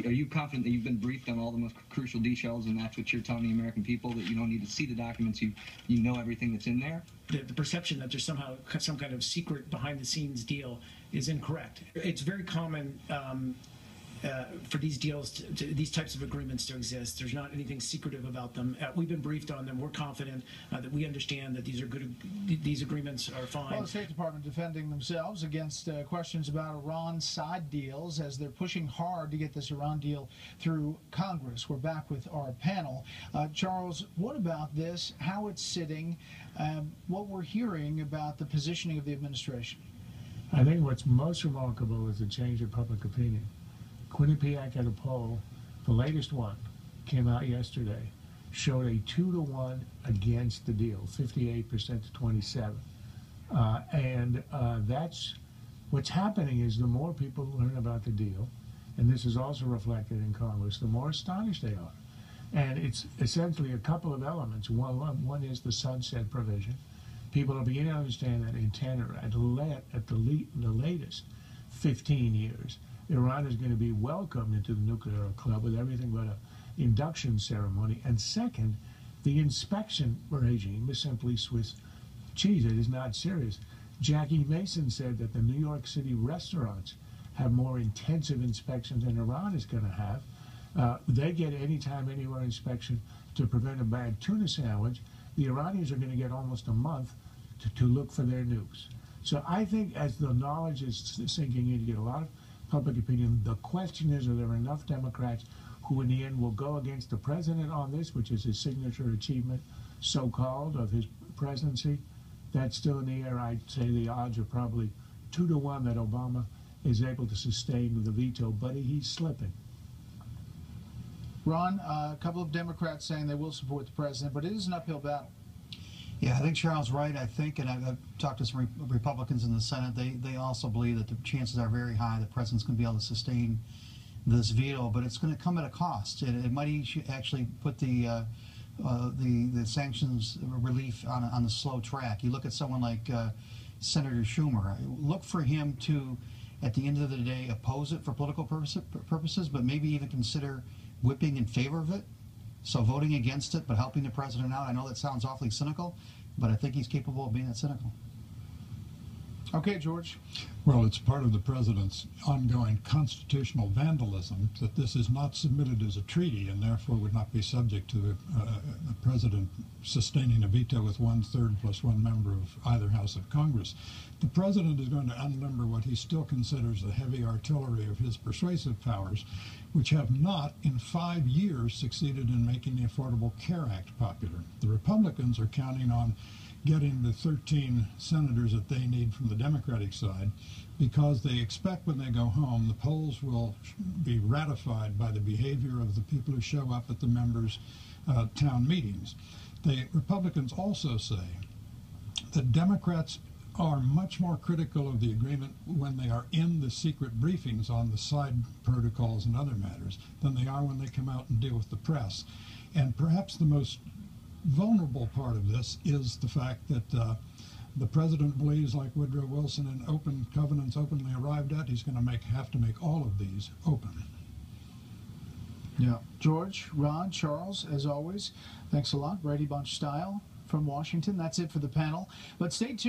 Are you confident that you've been briefed on all the most crucial details, and that's what you're telling the American people, that you don't need to see the documents, you know everything that's in there? The perception that there's somehow some kind of secret behind-the-scenes deal is incorrect. It's very common for these deals, these types of agreements to exist. There's not anything secretive about them. We've been briefed on them. We're confident that we understand that these are good. These agreements are fine. Well, the State Department defending themselves against questions about Iran side deals as they're pushing hard to get this Iran deal through Congress. We're back with our panel. Charles, what about this? How it's sitting? What we're hearing about the positioning of the administration? I think what's most remarkable is the change in public opinion. Quinnipiac had a poll, the latest one, came out yesterday, showed a 2-to-1 against the deal, 58% to 27. That's what's happening is the more people learn about the deal, and this is also reflected in Congress, the more astonished they are. And it's essentially a couple of elements. One is the sunset provision. People are beginning to understand that in 10 or at the latest 15 years, Iran is going to be welcomed into the nuclear club with everything but an induction ceremony. And second, the inspection regime is simply Swiss cheese. It is not serious. Jackie Mason said that the New York City restaurants have more intensive inspections than Iran is going to have. They get anytime, anywhere inspection to prevent a bad tuna sandwich. The Iranians are going to get almost a month to look for their nukes. So I think as the knowledge is sinking in, you get a lot of public opinion. The question is, are there enough Democrats who in the end will go against the president on this, which is his signature achievement, so-called, of his presidency? That's still in the air. I'd say the odds are probably 2-to-1 that Obama is able to sustain the veto, but he's slipping. Ron, a couple of Democrats saying they will support the president, but it is an uphill battle. Yeah, I think Charles is right. I think, and I've talked to some Republicans in the Senate, they also believe that the chances are very high the president's going to be able to sustain this veto, but it's going to come at a cost. It might actually put the sanctions relief on the slow track. You look at someone like Senator Schumer. Look for him to, at the end of the day, oppose it for political purposes, but maybe even consider whipping in favor of it. So voting against it, but helping the president out. I know that sounds awfully cynical, but I think he's capable of being that cynical. Okay, George. Well, it's part of the president's ongoing constitutional vandalism that this is not submitted as a treaty and therefore would not be subject to the president sustaining a veto with 1/3 plus one member of either house of Congress. The president is going to unlimber what he still considers the heavy artillery of his persuasive powers, which have not in 5 years succeeded in making the Affordable Care Act popular. The Republicans are counting on getting the 13 senators that they need from the Democratic side, because they expect when they go home the polls will be ratified by the behavior of the people who show up at the members' town meetings. The Republicans also say that Democrats are much more critical of the agreement when they are in the secret briefings on the side protocols and other matters than they are when they come out and deal with the press. And perhaps the most vulnerable part of this is the fact that the president believes, like Woodrow Wilson, in open covenants openly arrived at, he's going to have to make all of these open. Yeah. George, Ron, Charles, as always, thanks a lot. Brady Bunch style from Washington. That's it for the panel. But stay tuned.